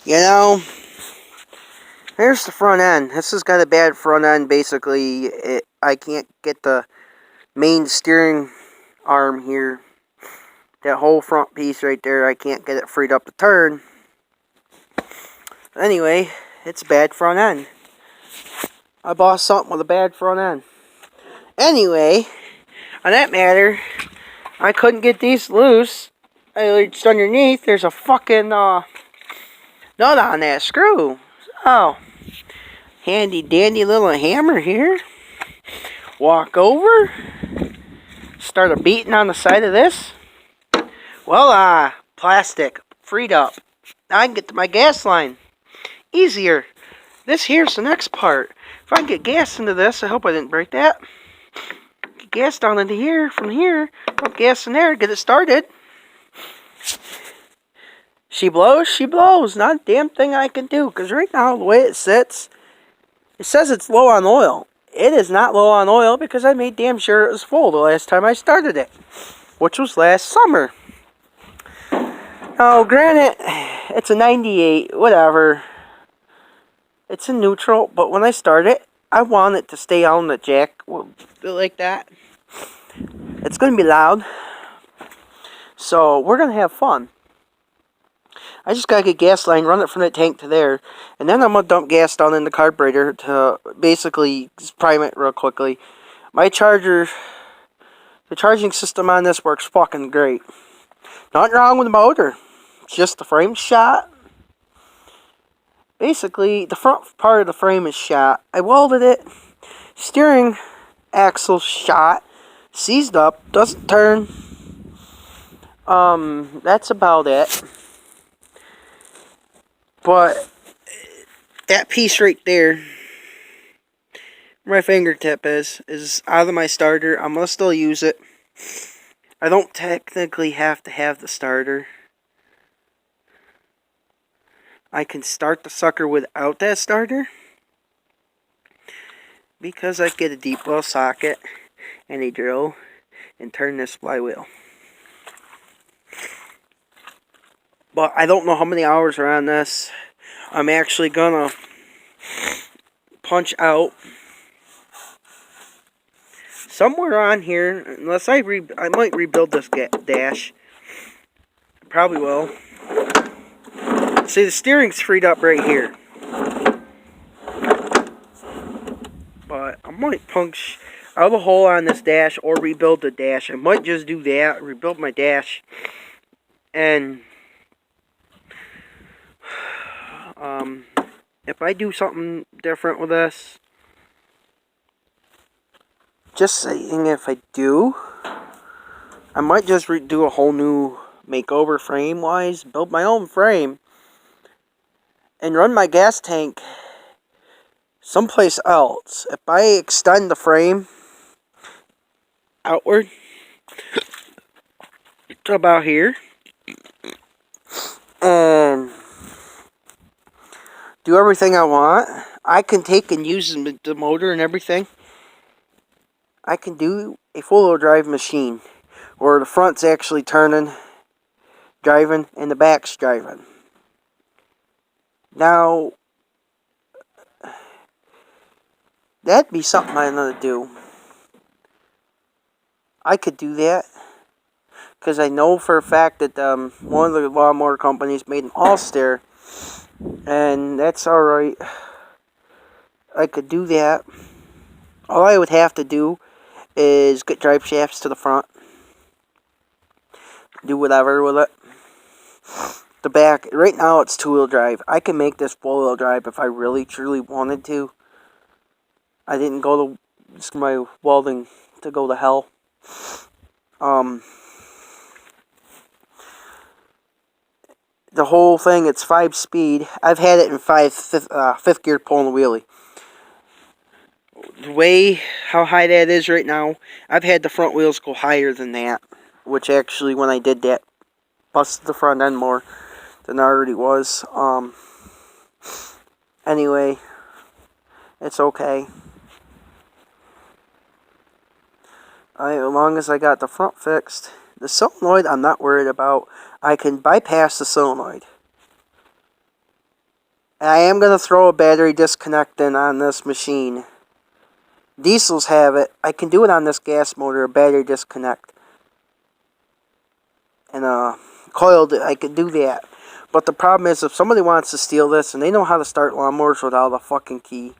You know, here's the front end. This has got a bad front end. Basically, I can't get the main steering arm here. That whole front piece right there, I can't get it freed up to turn. Anyway, it's a bad front end. I bought something with a bad front end. Anyway, on that matter, I couldn't get these loose. I reached underneath. There's a fucking nut on that screw. Oh, handy dandy little hammer here. Walk over. Start a beating on the side of this. Well, plastic freed up. Now I can get to my gas line easier. This here's the next part. If I can get gas into this, I hope I didn't break that. Get gas down into here, from here, put gas in there, get it started. She blows. Not a damn thing I can do. Because right now, the way it sits, it says it's low on oil. It is not low on oil because I made damn sure it was full the last time I started it. Which was last summer. Now, granted, it's a 98, whatever. It's a neutral, but when I start it, I want it to stay on the jack like that. It's going to be loud. So, we're going to have fun. I just got to get gas line, run it from the tank to there, and then I'm going to dump gas down in the carburetor to basically prime it real quickly. My charger, the charging system on this works fucking great. Nothing wrong with the motor. It's just the frame shot. Basically, the front part of the frame is shot. I welded it. Steering axle shot. Seized up. Doesn't turn. That's about it. But that piece right there, where my fingertip is out of my starter. I'm going to still use it. I don't technically have to have the starter. I can start the sucker without that starter. Because I get a deep well socket and a drill and turn this flywheel. But I don't know how many hours are on this. I'm actually gonna punch out somewhere on here, unless I might rebuild this dash. Probably will. See, the steering's freed up right here. But I might punch out a hole on this dash or rebuild the dash. I might just do that, rebuild my dash. And if I do something different with this, just saying, if I do, I might just do a whole new makeover frame-wise, build my own frame, and run my gas tank someplace else. If I extend the frame outward to about here, and do everything I want, I can take and use the motor and everything. I can do a full-wheel drive machine where the front's actually turning, driving, and the back's driving. Now, that'd be something I'm going to do. I could do that. Because I know for a fact that one of the lawnmower companies made an all-stair. And that's alright. I could do that. All I would have to do is get drive shafts to the front. Do whatever with it. The back, right now it's two-wheel drive. I can make this four-wheel drive if I really, truly wanted to. I didn't go to just my welding to go to hell. The whole thing, it's 5-speed. I've had it in fifth gear pulling the wheelie. The way how high that is right now, I've had the front wheels go higher than that. Which actually, when I did that, busted the front end more than I already was. Anyway, it's okay. As long as I got the front fixed. The solenoid, I'm not worried about. I can bypass the solenoid. And I am going to throw a battery disconnect in on this machine. Diesels have it. I can do it on this gas motor, a battery disconnect. And coiled, I could do that. But the problem is, if somebody wants to steal this and they know how to start lawnmowers without a fucking key,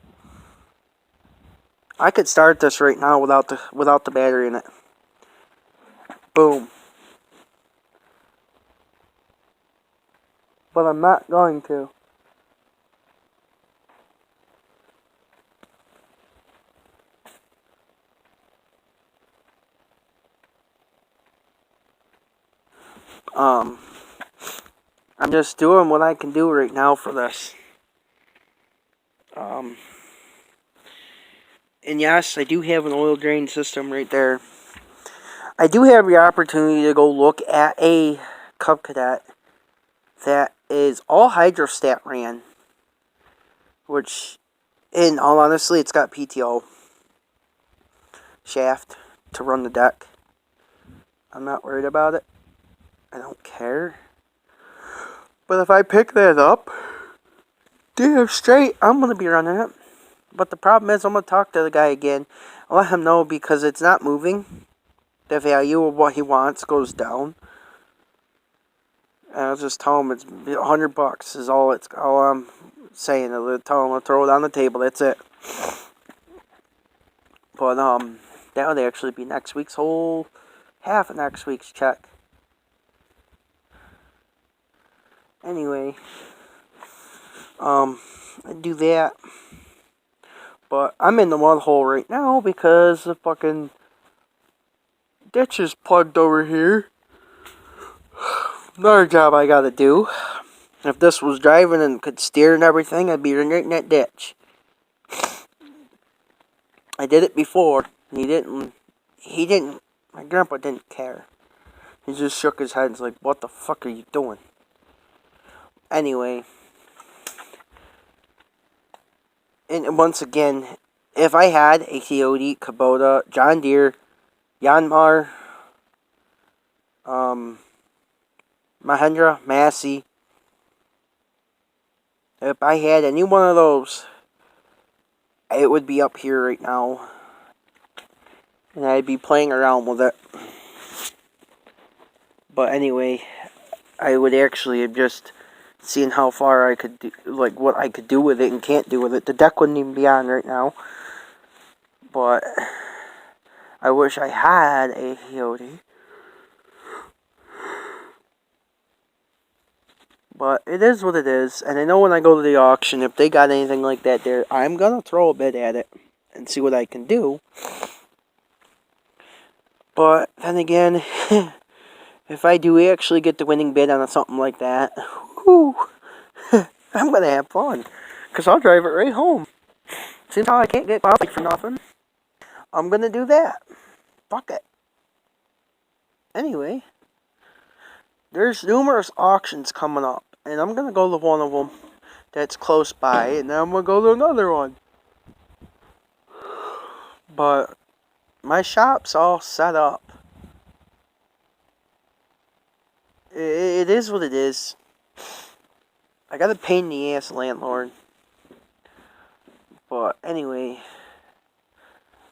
I could start this right now without the battery in it. Boom. But I'm not going to. I'm just doing what I can do right now for this. And yes, I do have an oil drain system right there. I do have the opportunity to go look at a Cub Cadet that is all hydrostat ran. Which, in all honesty, it's got PTO shaft to run the deck. I'm not worried about it. I don't care. But if I pick that up, damn straight, I'm going to be running it. But the problem is, I'm going to talk to the guy again. I'll let him know because it's not moving. The value of what he wants goes down. And I'll just tell him it's $100 is all I'm saying. I'll tell him I'll throw it on the table. That's it. But that would actually be next week's whole half of next week's check. Anyway, I do that. But I'm in the mud hole right now because the fucking ditch is plugged over here. Another job I gotta do. If this was driving and could steer and everything, I'd be right in that ditch. I did it before. He didn't, my grandpa didn't care. He just shook his head and was like, what the fuck are you doing? Anyway. And once again, if I had a Coyote, Kubota, John Deere, Yanmar, Mahindra, Massey, if I had any one of those, it would be up here right now. And I'd be playing around with it. But anyway, I would actually have just seen how far I could do, like what I could do with it and can't do with it. The deck wouldn't even be on right now. But I wish I had a Coyote. But it is what it is. And I know when I go to the auction, if they got anything like that there, I'm going to throw a bid at it and see what I can do. But then again, if I do actually get the winning bid on something like that, whew, I'm going to have fun. Because I'll drive it right home. Since how I can't get coffee for nothing, I'm going to do that. Fuck it. Anyway, there's numerous auctions coming up. And I'm going to go to one of them that's close by. And then I'm going to go to another one. But my shop's all set up. It is what it is. I got a pain in the ass landlord. But anyway.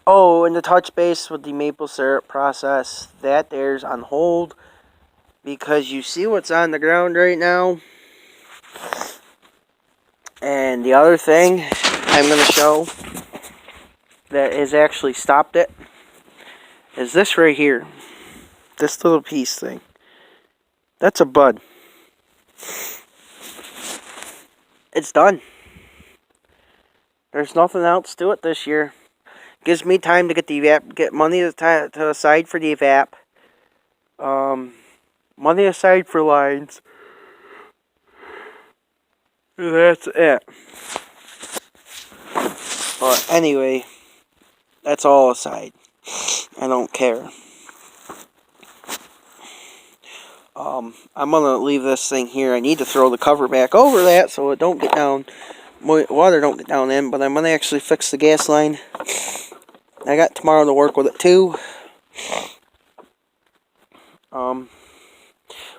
Oh, and the touch base with the maple syrup process. That there's on hold. Because you see what's on the ground right now. And the other thing I'm going to show that has actually stopped it is this right here. This little piece thing. That's a bud. It's done. There's nothing else to it this year. Gives me time to get the evap, get money to aside for the evap. Money aside for lines. That's it. But anyway, that's all aside. I don't care. I'm gonna leave this thing here. I need to throw the cover back over that so it don't get down, water don't get down in. But I'm gonna actually fix the gas line. I got tomorrow to work with it too. But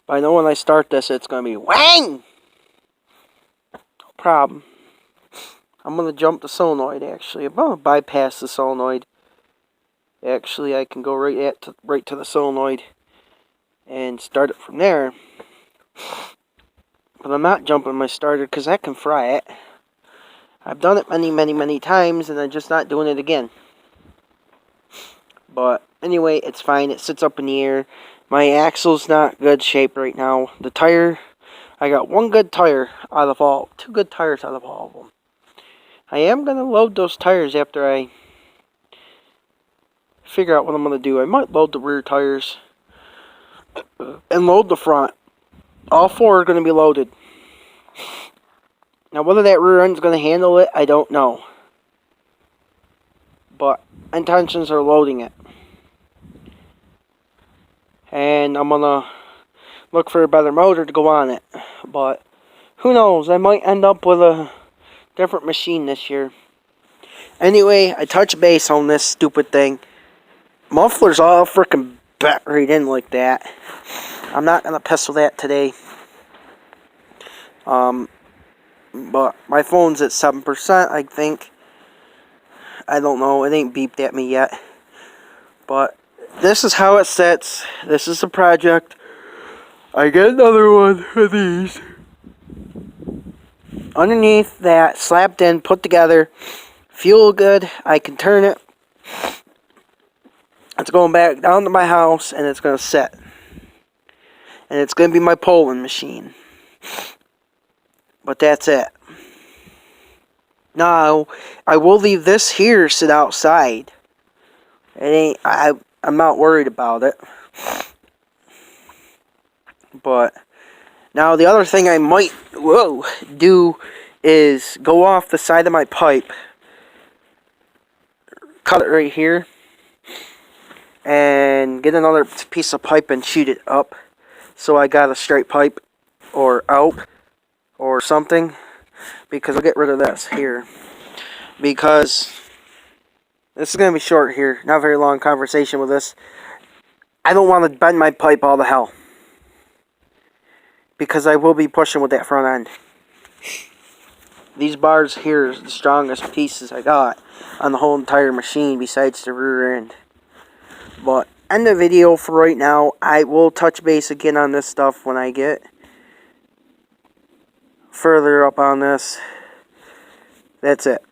I know when I start this, it's gonna be whang. problem. I'm going to jump the solenoid, actually. I'm going to bypass the solenoid. Actually, I can go right to the solenoid and start it from there. But I'm not jumping my starter because I can fry it. I've done it many times, and I'm just not doing it again. But anyway, it's fine. It sits up in the air. My axle's not good shape right now. The tire, I got one good tire out of all, 2 good tires out of all of them. I am going to load those tires after I figure out what I'm going to do. I might load the rear tires and load the front. All 4 are going to be loaded. Now, whether that rear end's going to handle it, I don't know. But intentions are loading it. And I'm going to look for a better motor to go on it. But who knows? I might end up with a different machine this year. Anyway, I touched base on this stupid thing. Muffler's all freaking bet right in like that. I'm not going to pistol that today. But my phone's at 7%, I think. I don't know. It ain't beeped at me yet. But this is how it sits. This is the project. I get another one of these. Underneath that, slapped in, put together. Feel good. I can turn it. It's going back down to my house, and it's going to sit. And it's going to be my polling machine. But that's it. Now, I will leave this here sit outside. I'm not worried about it. But now the other thing I might do is go off the side of my pipe. Cut it right here. And get another piece of pipe and shoot it up. So I got a straight pipe or out or something. Because I'll get rid of this here. Because this is going to be short here. Not very long conversation with this. I don't want to bend my pipe all to hell. Because I will be pushing with that front end. These bars here is the strongest pieces I got on the whole entire machine besides the rear end. But end the video for right now. I will touch base again on this stuff when I get further up on this. That's it.